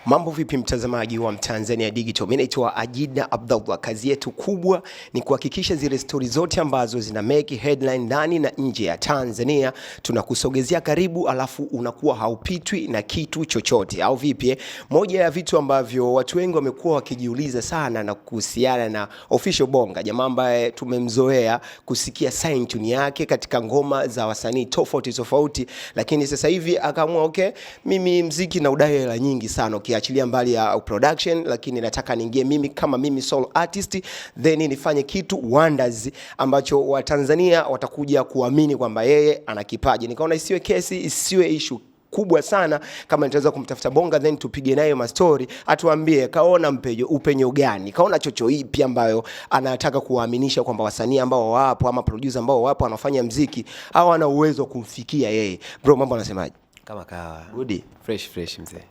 Mambo vipi mtazamaji wa Mtanzania Digital? Mimi naitwa Ajida Abdallah. Kazi yetu kubwa ni kuhakikisha zile story zote ambazo zina make headline ndani na nje ya Tanzania tunakusogezea karibu, alafu unakuwa haupitwi na kitu chochote, au vipi? Moja ya vitu ambavyo watu wengi wamekuwa wakijiuliza sana na kuhusiana na Official Bonga, jamaa ambaye tumemzoea kusikia sign tune yake katika ngoma za wasanii tofauti tofauti, lakini sasa hivi akaamua okay, mimi mziki na udai hela nyingi sana ukiachilia mbali ya production, lakini nataka niingie mimi kama mimi solo artist, then nifanye kitu wonders ambacho Watanzania watakuja kuamini kwamba yeye ana kipaji. Nikaona isiwe kesi, isiwe issue kubwa sana kama nitaweza kumtafuta Bonga then tupige naye ma story, atuambie kaona upenyo gani, kaona chocho ipi ambayo anataka kuwaaminisha kwamba wasanii ambao wapo ama producer ambao wapo wanafanya mziki hawana uwezo kumfikia yeye. Bro, mambo anasemaje? Kama kawa. Good. Fresh mzee.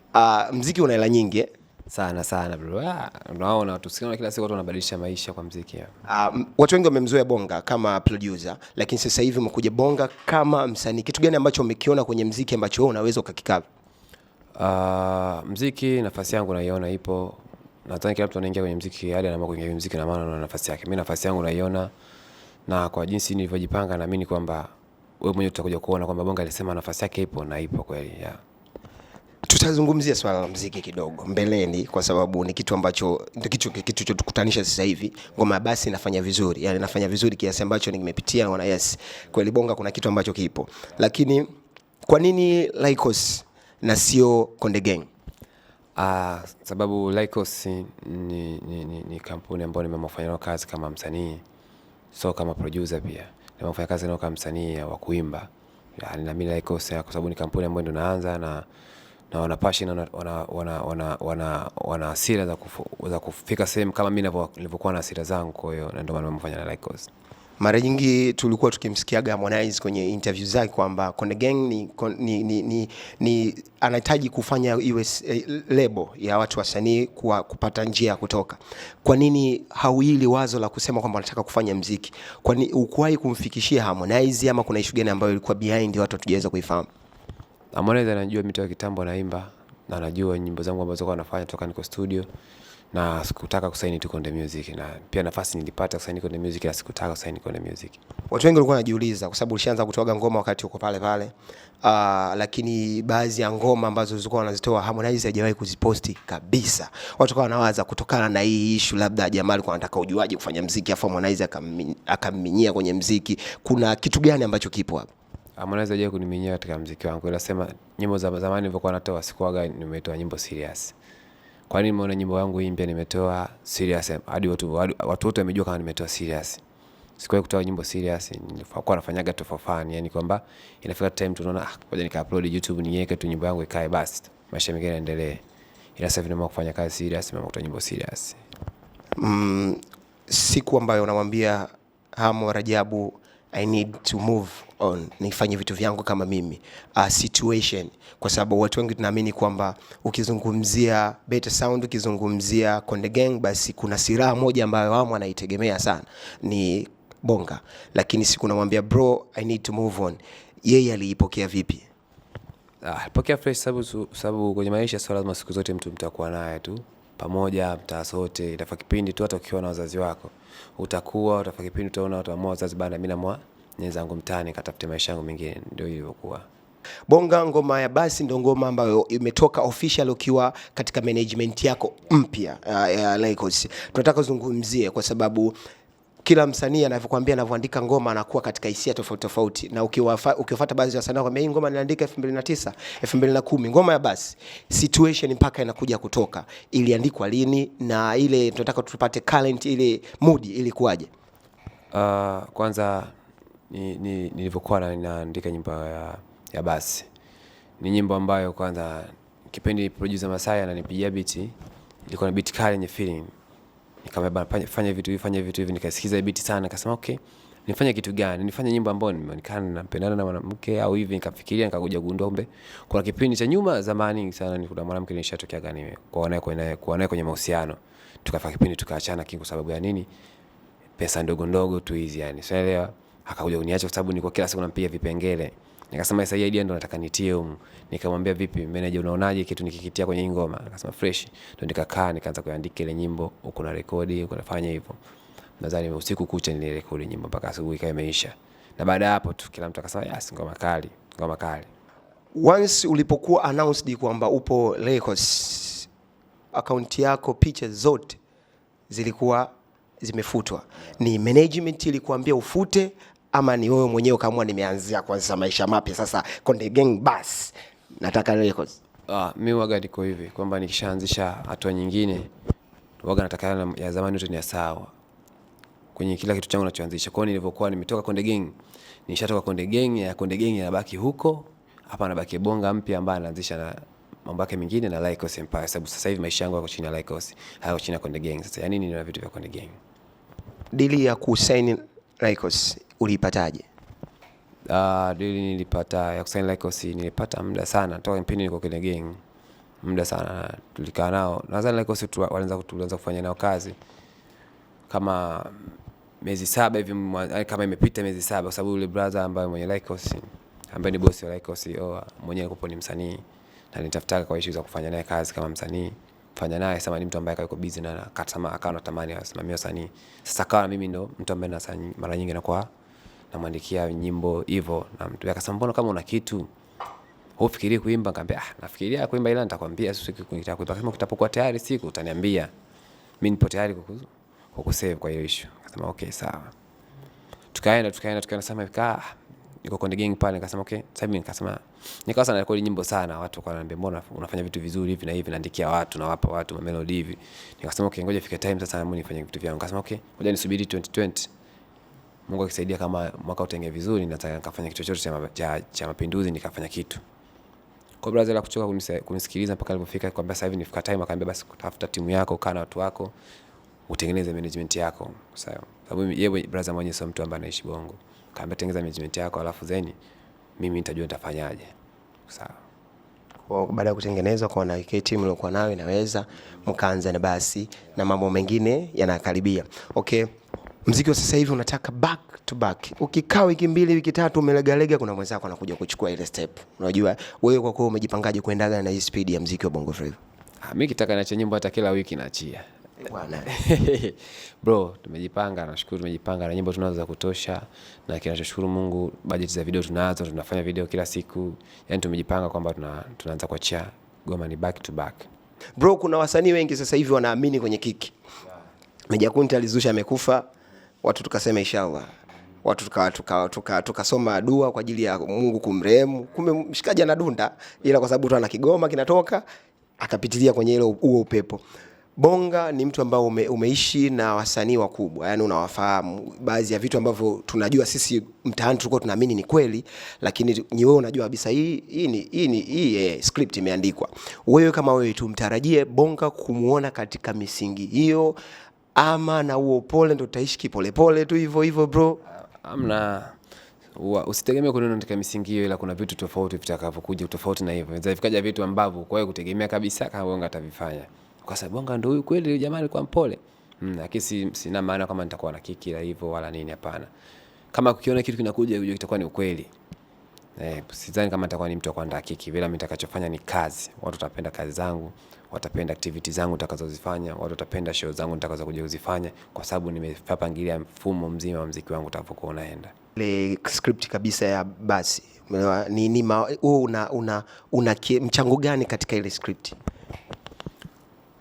Mziki una hela nyingi Sana bro. Unaona tusikiona kila siku watu wanabadilisha maisha kwa mziki hapa. Watu wengi wamemzoea Bonga kama producer, lakini sasa hivi umekuja Bonga kama msanii. Kitu gani ambacho umekiona kwenye mziki ambacho wewe unaweza ukakikava? Mziki nafasi yangu naiona ipo. Nadhani kila mtu anaingia kwenye mziki hadi anaamua kuingia kwenye mziki na maana na nafasi yake. Mimi nafasi yangu naiona, na kwa jinsi nilivyojipanga naamini kwamba wewe mwenyewe utakuja kuona kwamba Bonga alisema nafasi yake ipo na ipo kweli. Tutazungumzia swala la muziki kidogo mbeleni, kwa sababu ni kitu ambacho kitu chotukutanisha sasa hivi. Ngoma ya Basi inafanya vizuri, yani inafanya vizuri kiasi ambacho nimepitia naona yes, kweli Bonga kuna kitu ambacho kipo. Lakini kwa nini Lycos na sio Konde Gang? Sababu Lycos ni kampuni ambayo nimefanya nayo kazi kama msanii, so kama producer pia. Nimefanya kazi nao kama msanii wa kuimba. Yani na mimi Lycos kwa sababu ni kampuni ambayo ndo naanza na wana passion, wana hasira za kufika sehemu kama mimi nilivyokuwa na hasira zangu. Kwa hiyo ndio maana nimefanya na Lycos. Mara nyingi tulikuwa tukimsikiaga Harmonize kwenye interview zake kwamba Konde Gang ni anahitaji kufanya iwe label ya watu wasanii kupata njia ya kutoka. Kwa nini hauili wazo la kusema kwamba unataka kufanya muziki? Kwani ukuwahi kumfikishia Harmonize ama kuna issue gani ambayo ilikuwa behind watu hatujaweza kuifahamu? Harmonize anajua mimi toka kitambo naimba na anajua nyimbo zangu ambazo kwa nafanya toka niko studio, na sikutaka kusaini tu Konde Music, na pia nafasi nilipata kusaini Konde Music na sikutaka kusaini Konde Music. Watu wengi walikuwa wanajiuliza kwa sababu ulishaanza kutoa ngoma wakati uko pale, lakini baadhi ya ngoma ambazo zilikuwa wanazitoa Harmonize hajawahi kuziposti kabisa. Watu kwa wanawaza kutokana na hii issue labda jamaa alikuwa anataka ujuaje kufanya muziki afu Harmonize akamminyia kwenye muziki. Kuna kitu gani ambacho kipo hapa? Harmonize hajawahi kuniminyia katika muziki wangu. Ila sema nyimbo za zamani nilivyokuwa natoa sikuaga nimetoa nyimbo serious. Kwa nini nimeona nyimbo yangu hii mpya nimetoa serious hadi watu wote wamejua kama nimetoa serious. Sikuwahi kutoa nyimbo serious, nilikuwa nafanyaga tu for fun, yani kwamba inafika time tunaona ngoja nika-upload YouTube niweke tu nyimbo yangu ikae basi. Maisha mengine yaendelee. Ila sasa hivi nimeamua kufanya kazi serious, nimeamua kutoa nyimbo serious. Siku ambayo unamwambia Hamo Rajabu I need to move on, nifanye vitu vyangu kama mimi, situation, kwa sababu watu wengi tunaamini kwamba ukizungumzia Better Sound, ukizungumzia Konde Gang, basi kuna silaha moja ambayo wao wanaitegemea sana ni Bonga. Lakini siku namwambia bro I need to move on, yeye aliipokea vipi? Pokea fresh, sababu kwenye maisha sio lazima siku zote mtu mtakuwa naye tu pamoja mtaa sote. Itafika kipindi tu hata ukiwa na wazazi wako utafika kipindi utaona watu ambao wazazi bana, mimi naamua nenzangu mtaani katafute maisha yangu mengine. Ndio ilivyokuwa. Bonga, ngoma ya Basi ndio ngoma ambayo imetoka official ukiwa katika management yako mpya ya Lycos. Tunataka kuzungumzie kwa sababu kila msanii anavyokuambia anavyoandika ngoma anakuwa katika hisia tofauti, na ukiwafuata baadhi ya wasanii kwamba hii ngoma niliandika 2009, 2010. Ngoma ya Basi situation mpaka inakuja kutoka iliandikwa lini, na ile tunataka tupate current ile mood ilikuwaje? Kwanza nilivyokuwa naandika nyimbo ya Basi, ni nyimbo ambayo kwanza kipindi producer Masai ananipigia beat, ilikuwa na beat kali yenye feeling. Nikamwambia fanya vitu hivi, nikasikiza beat sana, nikasema okay, nifanye kitu gani? Nifanye nyimbo ambayo nimeonekana napendana na mwanamke au hivi. Nikafikiria, nikakuja gundua kumbe kuna kipindi cha nyuma zamani sana ni kuna mwanamke nishatokea gani kuwa naye kwenye mahusiano, tukafanya kipindi tukaachana kwa sababu ya nini? Pesa ndogo tu hizi, yani unaelewa. Akakuja kuniacha kwa sababu nilikuwa kila siku nampiga vipengele. Nikasema sasa hii idea ndo nataka nitie humu. Nikamwambia vipi manager, unaonaje kitu nikikitia kwenye hii ngoma? Akasema fresh. Ndo nikakaa nikaanza kuandika ile nyimbo, huko na rekodi, huko nafanya hivyo. Nadhani usiku kucha nilirekodi nyimbo mpaka asubuhi kama imeisha. Na baada ya hapo tu kila mtu akasema yes, ngoma kali, ngoma kali. Once ulipokuwa announced kwamba upo Records, account yako, picha zote zilikuwa zimefutwa. Ni management ilikuambia ufute ama ni wewe mwenyewe kama nimeanzia kwanza maisha mapya sasa Konde Gang bas nataka Records? Mimi waga niko hivi kwamba nikishaanzisha hatua nyingine waga nataka ya zamani yote ni sawa kwenye kila kitu changu nachoanzisha. Kwa hiyo nilivyokuwa nimetoka Konde Gang, nishatoka Konde Gang, ya Konde Gang inabaki huko, hapa nabaki Bonga mpya ambaye anaanzisha na mambo yake mengine na Lycos Empire, sababu sasa hivi maisha yangu yako chini ya Lycos, hayo chini ya Konde Gang. Sasa ya nini ni vitu vya Konde Gang. Dili ya kusign Lycos ulipataje? Dili nilipata ya kusign Lycos nilipata muda sana, toka kipindi niko Konde Gang muda sana, tulikaa nao. Nadhani Lycos tulianza kufanya nao kazi kama miezi 7 hivi, kama imepita miezi 7, kwa sababu yule brother ambaye mwenye Lycos, ambaye ni boss wa Lycos, mwenyewe alikuwa ni msanii na nitafutaka kwa issue za kufanya naye kazi kama msanii, fanya naye sema ni mtu ambaye yuko busy na akasema akawa anatamani asimamie usanii. Sasa kawa mimi ndo mtu ambaye mara nyingi nakuwa namwandikia nyimbo hivyo, na mtu akasema mbona kama una kitu ufikirie kuimba? Nikamwambia nafikiria kuimba, ila nitakwambia siku nikitaka kuimba, kama kitapokuwa tayari siku utaniambia, mimi nipo tayari kukusave kwa hiyo issue. Akasema okay sawa. Tukaenda sema niko Konde Gang pale, nikasema okay. Sasa mimi nikawa sana rekodi nyimbo sana, watu wakaniambia mbona unafanya vitu vizuri hivi na hivi, naandikia watu na wapa watu melody hivi. Nikasema okay, ngoja ifike time sasa mimi nifanye vitu vyangu. Nikasema okay, ngoja nisubiri 2020. Mungu akisaidia kama mwaka utenge vizuri, nataka nikafanya kitu chochote cha mapinduzi, nikafanya kitu. Kwa brother la kuchoka kunisikiliza mpaka alipofika kwamba sasa hivi nifika time, akaambia basi kutafuta timu yako, kana watu wako, utengeneze management yako. Sababu yeye brother mwenyewe sio mtu ambaye anaishi Bongo. Kaambia tengeneza management yako, alafu zeni mimi nitajua nitafanyaje. Sawa. Kwa baada ya kutengeneza kwa na timu iliyokuwa nayo inaweza mkaanza na basi na mambo mengine yanakaribia. Okay. Muziki wa sasa hivi unataka back to back. Ukikaa wiki 2 wiki 3 umelegalega, kuna mwenzako anakuja kuchukua ile step. Unajua wewe kwa kweli umejipangaje kuendaga na hii speed ya muziki wa Bongo Flava? Mimi kitaka niache nyimbo hata kila wiki naachia. Bwana. Bro, tumejipanga, nashukuru tumejipanga na nyimbo tunazo za kutosha, na kinachoshukuru Mungu budget za video tunazo, tunafanya video kila siku. Yaani tumejipanga kwamba tunaanza kuachia goma ni back to back. Bro, kuna wasanii wengi sasa hivi wanaamini kwenye kiki. Meja Kunti alizusha amekufa, watu tukasema inshallah. Watu tukasoma dua kwa ajili ya Mungu kumrehemu. Kumbe mshikaji anadunda, ila kwa sababu tu ana kigoma kinatoka akapitilia kwenye ile huo upepo. Bonga ni mtu ambao umeishi na wasanii wakubwa, yani unawafahamu baadhi ya vitu ambavyo tunajua sisi mtaani tulikuwa tunaamini ni kweli, lakini ni wewe unajua kabisa hii script imeandikwa. Wewe kama wewe tumtarajie Bonga kumuona katika misingi hiyo, ama na huo pole ndo utaishi kipolepole tu hivyo bro? Amna, usitegemee kunena katika misingi hiyo, ila kuna vitu tofauti vitakavyokuja tofauti na hivyo. Inaweza vikaja vitu ambavyo kwa hiyo kutegemea kabisa kama Bonga atavifanya. Kwa sababu Bonga ndio huyu kweli jamaa alikuwa mpole. Lakini sina maana kama nitakuwa na kiki la hivyo wala nini, hapana. Kama ukiona kitu kinakuja ujue kitakuwa ni ukweli. Sidhani kama nitakuwa ni mtu wa kuandaa kiki, bila mimi nitakachofanya ni kazi. Watu watapenda kazi zangu, watapenda activities zangu nitakazozifanya, watu watapenda show zangu nitakazokuja kuzifanya, kwa sababu nimepangilia mfumo mzima wa muziki wangu utakapokuwa unaenda. Ile script kabisa ya basi. Ni una mchango gani katika ile script?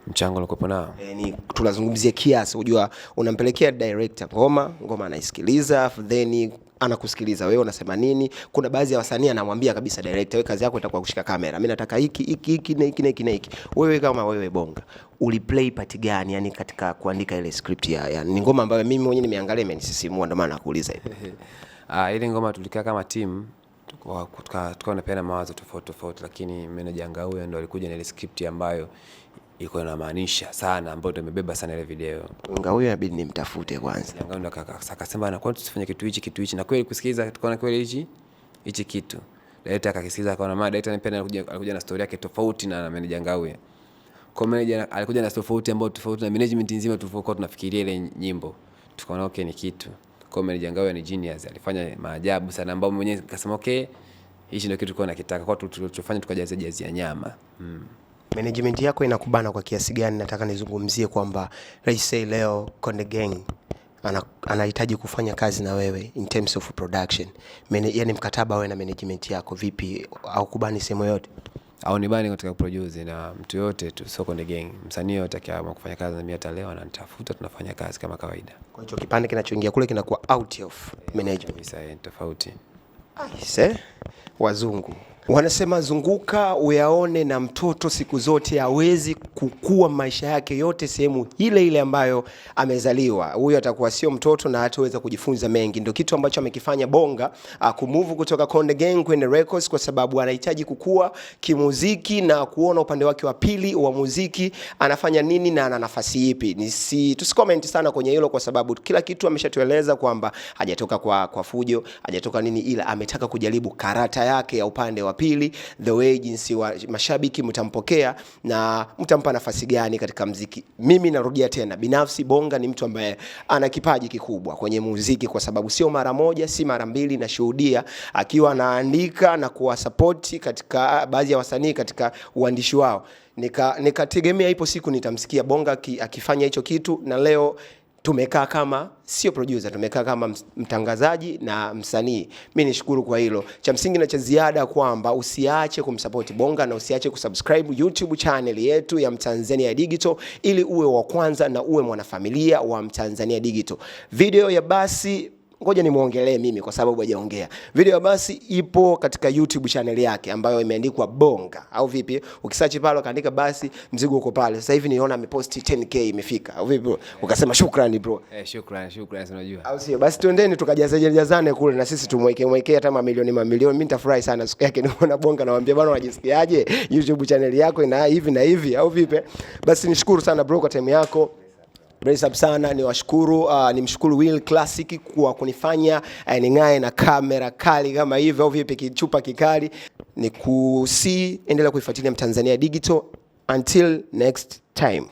Mchango ulikopo nao ni tunazungumzia kiasi, unajua unampelekea director ngoma anaisikiliza, then anakusikiliza wewe unasema nini. Kuna baadhi ya wasanii anamwambia kabisa director, wewe kazi yako itakuwa kushika kamera, mimi nataka hiki na hiki. Wewe kama wewe Bonga uliplay part gani yani katika kuandika ile script ya ni ngoma ambayo mimi mwenyewe nimeangalia imenisisimua, ndio maana nakuuliza hivi. Ile ngoma tulikaa kama team tukawa tunapeana mawazo tofauti, lakini manager Ngauya ndo alikuja na ile script ambayo iko na maanisha sana, ambayo tumebeba sana ile video. Ngauya inabidi nimtafute kwanza. Ngauya ndo akasema na kwa nini tusifanye kitu hichi, na kweli kusikiza tukaona kweli hichi kitu. Director akakisikiza akaona mada, director pia alikuja na story yake tofauti na manager Ngauya. Kwa manager alikuja na tofauti ambayo tofauti na management nzima tulivyokuwa tunafikiria ile nyimbo. Tukaona okay ni kitu. Kwa manager Ngauya ni genius, alifanya maajabu sana, ambao mwenyewe akasema okay hichi ndio kitu kwa nakitaka kwa tulichofanya tukajazia nyama. Management yako inakubana kwa kiasi gani? Nataka nizungumzie kwamba let's say leo Konde Gang anahitaji kufanya kazi na wewe in terms of production. Yani mkataba wewe na management yako vipi, au kubani sehemu yote? Au ni bani katika produce na mtu yote tu, sio Konde Gang. Msanii yote akiamua kufanya kazi na mimi hata leo ananitafuta, tunafanya kazi kama kawaida. Kwa hiyo kipande kinachoingia kule kinakuwa out of management. Sasa tofauti. Wazungu wanasema zunguka uyaone, na mtoto siku zote hawezi kukua maisha yake yote sehemu ile ile ambayo amezaliwa. Huyo atakuwa sio mtoto na hataweza kujifunza mengi. Ndio kitu ambacho amekifanya Bonga kumove kutoka Konde Gang kwenda Records, kwa sababu anahitaji kukua kimuziki na kuona upande wake wa pili wa muziki anafanya nini na ana nafasi ipi. Tusicomment sana kwenye hilo, kwa sababu kila kitu ameshatueleza kwamba hajatoka kwa fujo, hajatoka nini, ila ametaka kujaribu karata yake ya upande wa pili, the way jinsi wa mashabiki mtampokea na mtampa nafasi gani katika muziki. Mimi narudia tena, binafsi Bonga ni mtu ambaye ana kipaji kikubwa kwenye muziki, kwa sababu sio mara moja, si mara mbili na shuhudia akiwa anaandika na kuwasupport katika baadhi ya wasanii katika uandishi wao. Nikategemea ipo siku nitamsikia Bonga akifanya hicho kitu, na leo tumekaa kama sio producer, tumekaa kama mtangazaji na msanii. Mimi nishukuru kwa hilo. Cha msingi na cha ziada kwamba usiache kumsupport Bonga na usiache kusubscribe YouTube channel yetu ya Mtanzania Digital, ili uwe wa kwanza na uwe mwanafamilia wa Mtanzania Digital. Video ya basi, ngoja nimuongelee mimi kwa sababu hajaongea. Video ya basi ipo katika YouTube channel yake ambayo imeandikwa Bonga, au vipi? Ukisearch pale ukaandika basi, mzigo uko pale. Sasa hivi niona ameposti 10k imefika, au vipi bro? Ukasema shukrani bro. Shukrani unajua. Au sio? Basi twendeni tukajazane kule na sisi tumwekee hata mamilioni. Mimi nitafurahi sana siku yake niona Bonga nawaambia bwana, unajisikiaje? YouTube channel yako ina hivi na hivi, au vipi? Basi nishukuru sana bro kwa time yako. Brace up sana, nimshukuru Will Classic kwa kunifanya ningae na kamera kali kama hivyo, au vipi kichupa kikali. Endelea kuifuatilia Mtanzania Digital. Until next time.